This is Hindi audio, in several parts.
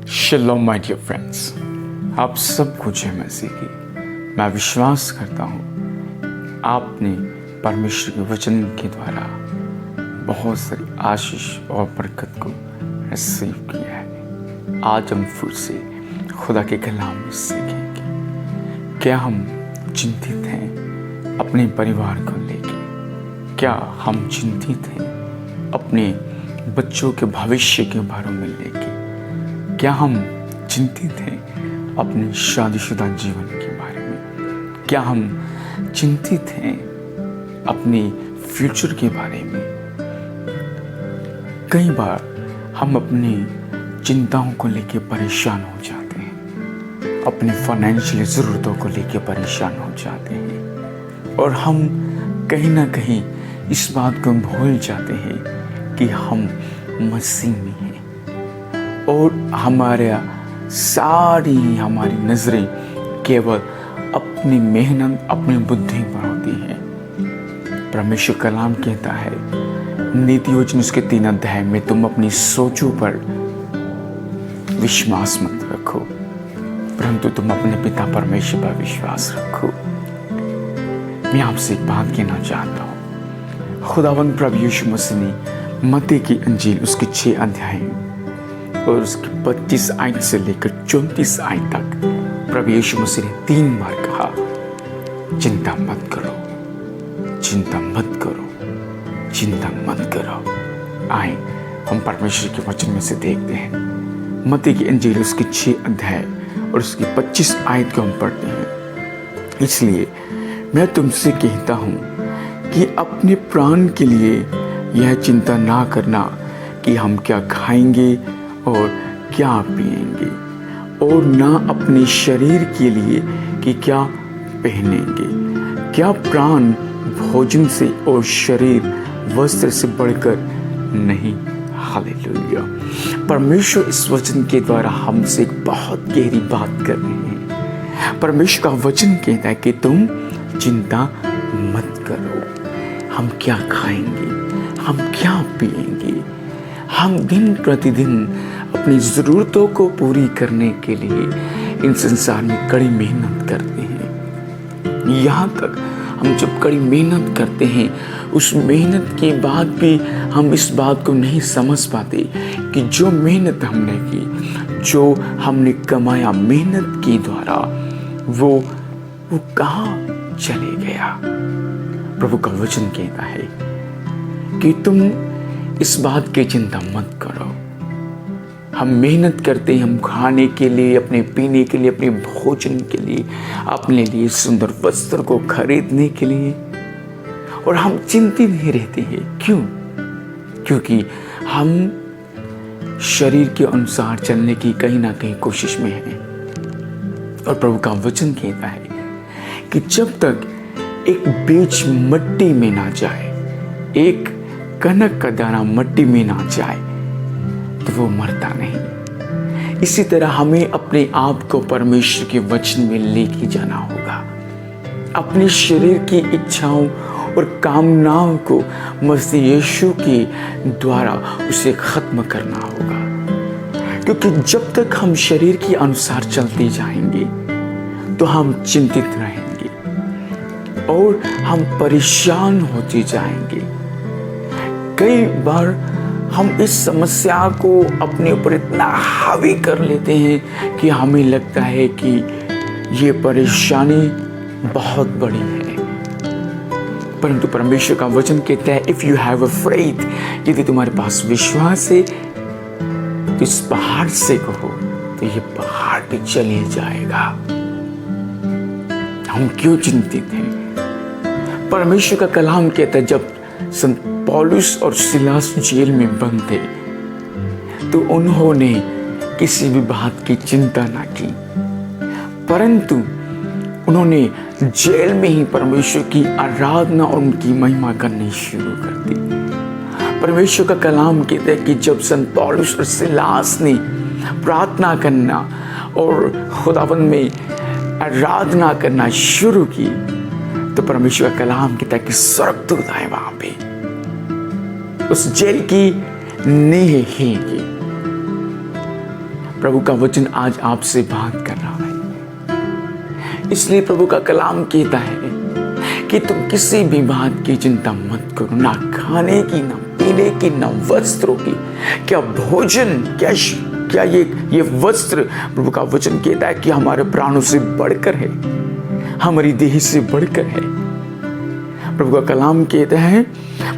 शलोम माय डियर फ्रेंड्स, आप सबको जय मसीह की। मैं विश्वास करता हूँ आपने परमेश्वर के वचन के द्वारा बहुत सारी आशीष और बरकत को रिसीव किया है। आज हम फिर से खुदा के कलाम में सीखेंगे। क्या हम चिंतित हैं अपने परिवार को लेकर? क्या हम चिंतित हैं अपने बच्चों के भविष्य के बारे में लेकर? क्या हम चिंतित हैं अपने शादीशुदा जीवन के बारे में? क्या हम चिंतित हैं अपने फ्यूचर के बारे में? कई बार हम अपनी चिंताओं को लेकर परेशान हो जाते हैं, अपनी फाइनेंशियल ज़रूरतों को लेकर परेशान हो जाते हैं और हम कहीं ना कहीं इस बात को भूल जाते हैं कि हम मसीह में हैं और हमारी नज़रें केवल अपनी मेहनत, अपनी बुद्धि पर होती है। परमेश्वर कलाम कहता है नीति वचन उसके 3 अध्याय में, तुम अपनी सोचों पर विश्वास मत रखो, परंतु तुम अपने पिता परमेश्वर पर विश्वास रखो। मैं आपसे एक बात कहना चाहता हूँ। खुदावंद प्रभु यीशु मसीह ने मत्ती की इंजील उसके 6 अध्याय और उसकी 25 आयत से लेकर 34 आयत तक प्रभु यीशु मसीह ने 3 बार कहा, चिंता मत करो, चिंता मत करो, चिंता मत करो। आए हम परमेश्वर के वचन में से देखते हैं। मत्ती की इंजील उसके 6 अध्याय और उसकी 25 आयत को हम पढ़ते हैं। इसलिए मैं तुमसे कहता हूँ कि अपने प्राण के लिए यह चिंता ना करना कि हम क्या खाएंगे और क्या पिएंगे, और ना अपने शरीर के लिए कि क्या पहनेंगे। क्या प्राण भोजन से और शरीर वस्त्र से बढ़कर नहीं? हालेलुया। परमेश्वर इस वचन के द्वारा हमसे एक बहुत गहरी बात कर रहे हैं। परमेश्वर का वचन कहता है कि तुम चिंता मत करो। हम क्या खाएंगे, हम क्या पिएंगे। हम दिन प्रतिदिन अपनी ज़रूरतों को पूरी करने के लिए इन संसार में कड़ी मेहनत करते हैं। यहाँ तक हम जब कड़ी मेहनत करते हैं, उस मेहनत के बाद भी हम इस बात को नहीं समझ पाते कि जो मेहनत हमने की, जो हमने कमाया मेहनत के द्वारा, वो कहाँ चले गया। प्रभु का वचन कहता है कि तुम इस बात की चिंता मत करो। हम मेहनत करते हैं, हम खाने के लिए, अपने पीने के लिए, अपने भोजन के लिए, अपने लिए सुंदर वस्त्र को खरीदने के लिए, और हम चिंतित नहीं रहते हैं। क्यों? क्योंकि हम शरीर के अनुसार चलने की कहीं ना कहीं कोशिश में हैं। और प्रभु का वचन कहता है कि जब तक एक बीज मिट्टी में ना जाए, एक कनक का दाना मिट्टी में ना जाए, तो वो मरता नहीं। इसी तरह हमें अपने आप को परमेश्वर के वचन में लेके जाना होगा। अपने शरीर की इच्छाओं और कामनाओं को मसीह यीशु के द्वारा उसे खत्म करना होगा। क्योंकि जब तक हम शरीर के अनुसार चलते जाएंगे तो हम चिंतित रहेंगे और हम परेशान होते जाएंगे। कई बार हम इस समस्या को अपने ऊपर इतना हावी कर लेते हैं कि हमें लगता है कि ये परेशानी बहुत बड़ी है। परंतु परमेश्वर का वचन कहता है, if you have a faith, यदि तुम्हारे पास विश्वास है तो इस पहाड़ से कहो तो ये पहाड़ भी चले जाएगा। हम क्यों चिंतित हैं? परमेश्वर का कलाम कहता है, जब संत पौलुस और सिलास जेल में बंद थे तो उन्होंने किसी भी बात की चिंता ना की, परंतु उन्होंने जेल में ही परमेश्वर की आराधना और उनकी महिमा करनी शुरू कर दी। परमेश्वर का कलाम कहता है कि जब संत पौलुस और सिलास ने प्रार्थना करना और खुदावंद में आराधना करना शुरू की, तो परमेश्वर का कलाम कहता है कि स्वर्गदूत आए वहां पे, उस जेल की नींव हिली। प्रभु का वचन आज आपसे बात कर रहा है। इसलिए प्रभु का कलाम कहता है कि तुम किसी भी बात की चिंता मत करो, ना खाने की, ना पीने की, ना वस्त्रों की। क्या भोजन, क्या ये वस्त्र, प्रभु का वचन कहता है कि हमारे प्राणों से बढ़कर है, हमारी देह से बढ़कर है। प्रभु का कलाम कहता है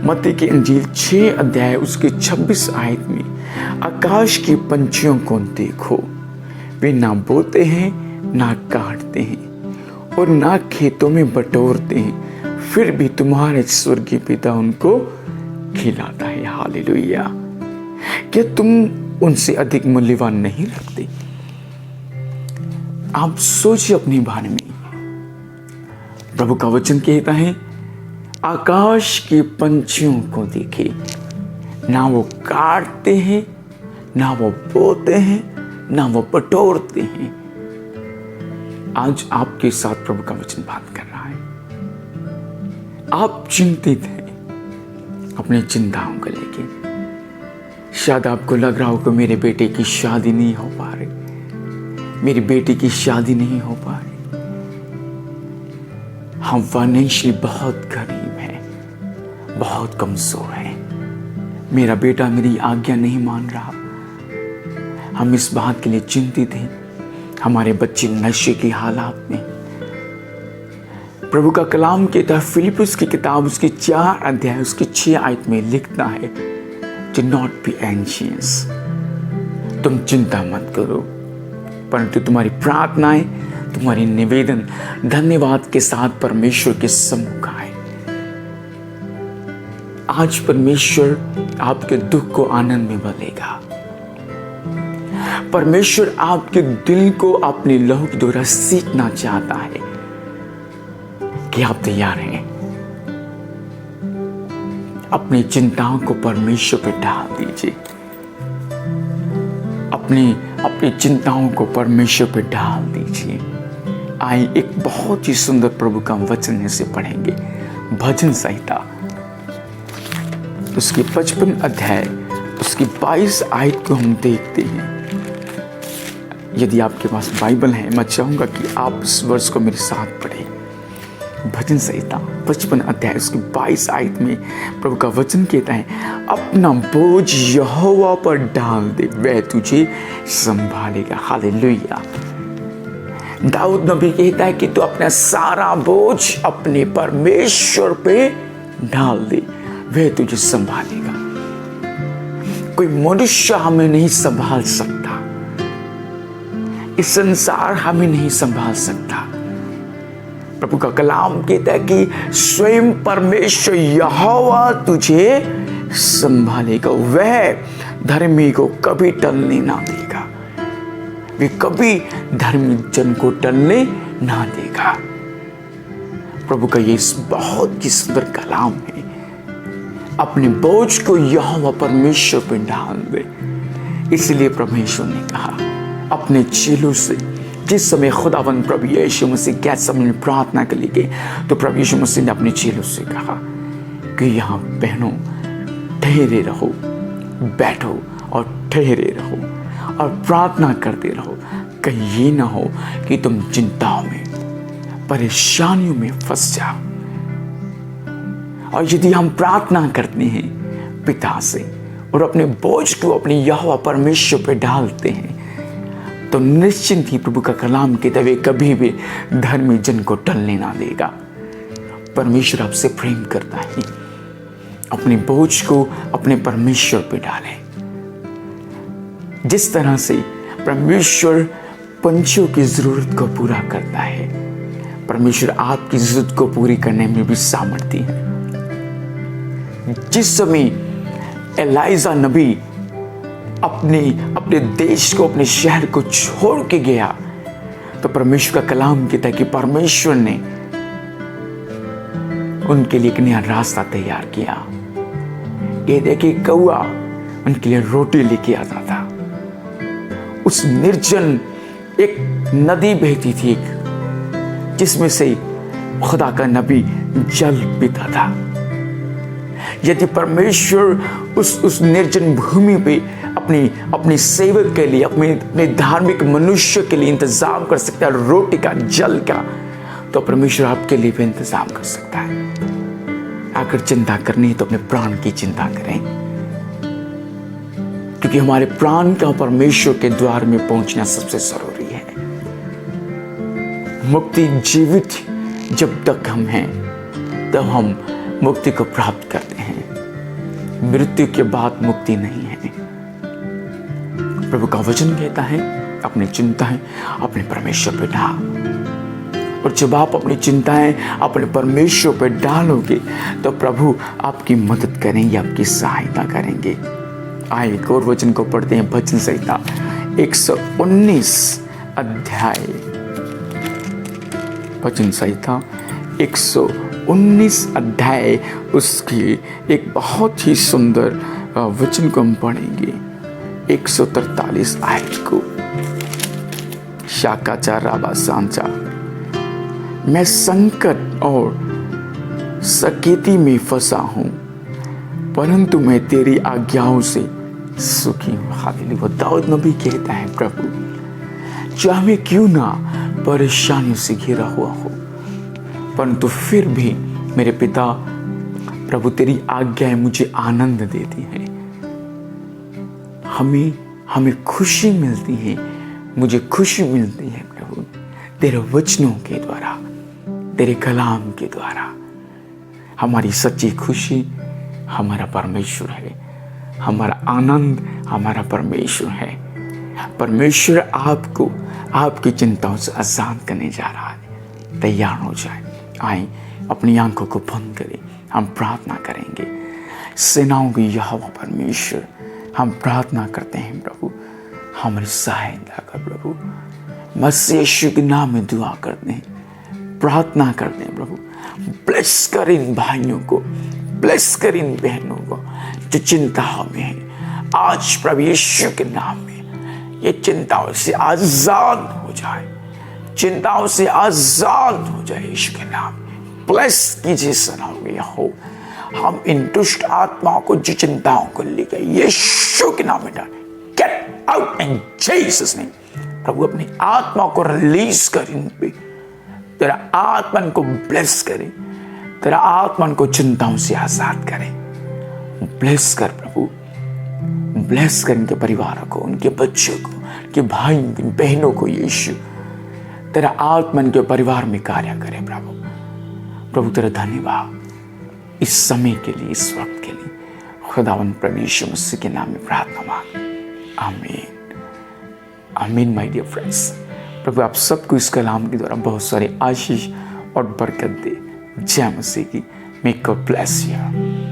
मत्ती की इंजील 6 अध्याय उसके 26 आयत में, आकाश के पंछियों को देखो, वे ना बोते हैं, ना काटते हैं और ना खेतों में बटोरते हैं, फिर भी तुम्हारे स्वर्गीय पिता उनको खिलाता है। हालेलुया। क्या तुम उनसे अधिक मूल्यवान नहीं रखते? आप सोचिए अपने बारे में। प्रभु का वचन कहता है आकाश के पंछियों को देखे, ना वो काटते हैं, ना वो बोते हैं, ना वो बटोरते हैं। आज आपके साथ प्रभु का वचन बात कर रहा है। आप चिंतित हैं अपनी चिंताओं को लेके। शायद आपको लग रहा हो कि मेरे बेटे की शादी नहीं हो पा रही, मेरी बेटी की शादी नहीं हो पा रही, हम फाइनेंशियली बहुत गरीब हैं, बहुत कमजोर हैं, मेरा बेटा मेरी आज्ञा नहीं मान रहा। हम इस बात के लिए चिंतित हैं, हमारे बच्चे नशे की हालात में। प्रभु का कलाम कहता है फिलिप्पियों की किताब उसके 4 अध्याय उसके 6 आयत में लिखता है Do not be anxious, तुम चिंता मत करो, परंतु तुम्हारी प्रार्थनाएं, तुम्हारी निवेदन धन्यवाद के साथ परमेश्वर के सम्मुख आए। आज परमेश्वर आपके दुख को आनंद में बदलेगा। परमेश्वर आपके दिल को अपने लहू के द्वारा सीखना चाहता है कि आप तैयार हैं। अपनी चिंताओं को परमेश्वर पे डाल दीजिए, अपनी चिंताओं को परमेश्वर पे डाल दीजिए। आइए एक बहुत ही सुंदर प्रभु का वचन से पढ़ेंगे। भजन संहिता उसकी 55 अध्याय उसकी 22 आयत को हम देखते हैं। यदि आपके पास बाइबल है, मैं चाहूंगा कि आप इस वर्ष को मेरे साथ पढ़ें। भजन संहिता 55 अध्याय उसकी 22 आयत में प्रभु का वचन कहता है अपना बोझ यहोवा पर डाल दे, वह तुझे संभालेगा। हालेलुया। दाऊद नबी कहता है कि तू अपना सारा बोझ अपने परमेश्वर पे डाल दे, वह तुझे संभालेगा। कोई मनुष्य हमें नहीं संभाल सकता, इस संसार हमें नहीं संभाल सकता। प्रभु का कलाम कहता है कि स्वयं परमेश्वर यहोवा तुझे संभालेगा, वह धर्मी को कभी टलने ना देगा, वे कभी धर्मी जन को टलने ना देगा। प्रभु का ये बहुत ही सुंदर कलाम है। अपने बोझ को यहोवा परमेश्वर पर डाल दे। इसलिए परमेश्वर ने कहा अपने चेलों से, जिस समय खुदावंद प्रभु यीशु मसीह गैथसेमनी में प्रार्थना के लिए गए, तो प्रभु यीशु मसीह ने अपने चेलों से कहा कि यहाँ बहनों ठहरे रहो, बैठो और ठहरे रहो और प्रार्थना करते रहो, कहीं ये ना हो कि तुम चिंताओं में, परेशानियों में फंस जाओ। और यदि हम प्रार्थना करते हैं पिता से और अपने बोझ को अपने यहोवा परमेश्वर पे डालते हैं, तो निश्चिंत ही प्रभु का कलाम के तवे कभी भी धर्मी जन को टलने ना देगा। परमेश्वर आपसे प्रेम करता है। अपने बोझ को अपने परमेश्वर पे डालें। जिस तरह से परमेश्वर पंछियों की जरूरत को पूरा करता है, परमेश्वर आपकी जरूरत को पूरी करने में भी सामर्थ्य है। जिस समय एलाइजा नबी अपने देश को, अपने शहर को छोड़ के गया, तो परमेश्वर का कलाम कहता है कि परमेश्वर ने उनके लिए एक नया रास्ता तैयार किया। ये देखिए कौआ उनके लिए रोटी लेके आता था। उस निर्जन एक नदी बहती थी जिसमें से खुदा का नबी जल पीता था। यदि परमेश्वर उस निर्जन भूमि पे अपने सेवक के लिए, अपने धार्मिक मनुष्य के लिए इंतजाम कर सकता है रोटी का, जल का, तो परमेश्वर आपके लिए भी इंतजाम कर सकता है। अगर चिंता करनी है तो अपने प्राण की चिंता करें, क्योंकि हमारे प्राण का परमेश्वर के द्वार में पहुंचना सबसे जरूरी है। मुक्ति जीवित जब तक हम हैं तब हम मुक्ति को प्राप्त करते हैं। मृत्यु के बाद मुक्ति नहीं है। प्रभु का वचन कहता है अपनी चिंताएं अपने परमेश्वर पे डाल, और जब आप अपनी चिंताएं अपने परमेश्वर पे डालोगे तो प्रभु आपकी मदद करेंगे, आपकी सहायता करेंगे। आइए एक और वचन को पढ़ते हैं, भजन संहिता 119 अध्याय, भजन संहिता 119 अध्याय, उसकी एक बहुत ही सुंदर वचन को हम पढ़ेंगे। 143 आयत को, शाकाचा राबा सांचा, मैं संकट और सकेती में फंसा हूं, परंतु मैं तेरी आज्ञाओं से सुखी हूं। हालेलुया। दाऊद नबी कहता है प्रभु चाहे क्यों ना परेशानियों से घिरा हुआ हो, परंतु फिर भी मेरे पिता प्रभु तेरी आज्ञाएं मुझे आनंद देती हैं। हमें खुशी मिलती है, मुझे खुशी मिलती है प्रभु तेरे वचनों के द्वारा, तेरे कलाम के द्वारा। हमारी सच्ची खुशी हमारा परमेश्वर है, हमारा आनंद हमारा परमेश्वर है। परमेश्वर आपको आपकी चिंताओं से आजाद करने जा रहा है। तैयार हो जाए, आए अपनी आंखों को बंद करें, हम प्रार्थना करेंगे। सेनाओं की यहोवा परमेश्वर, हम प्रार्थना करते हैं प्रभु हमारी सहायता कर। प्रभु मसीह यीशु के नाम में दुआ करते हैं, प्रार्थना करते हैं प्रभु ब्लेस कर इन भाइयों को, ब्लेस कर इन बहनों को जो चिंताओं में है। आज प्रभु यीशु के नाम में ये चिंताओं से आजाद हो जाए, चिंताओं से आजाद हो जाए यीशु के नाम में। ब्लेस कीजिए सलाम हो। हम इन दुष्ट आत्माओं को जो चिंताओं को ले गए यीशु के नाम में डाल, get out in Jesus name. प्रभु अपनी आत्मा को रिलीज कर इन पे, तेरा आत्मा को ब्लेस करे, तेरा आत्मा को चिंताओं से आजाद करे। ब्लेस कर प्रभु, ब्लेस कर इनके परिवार को, उनके बच्चों को, उनके भाइयों उनकी बहनों को। यीशु तेरा आत्मा के परिवार में कार्य करे प्रभु। प्रभु तेरा धन्यवाद इस समय के लिए, इस वक्त के लिए। खुदावन प्रभु यीशु मसीह के नाम में प्रार्थना मांग, आमीन आमीन। माय डियर फ्रेंड्स, प्रभु आप सबको इस कलाम के द्वारा बहुत सारे आशीष और बरकत दे। जय मसीह की। May God bless you.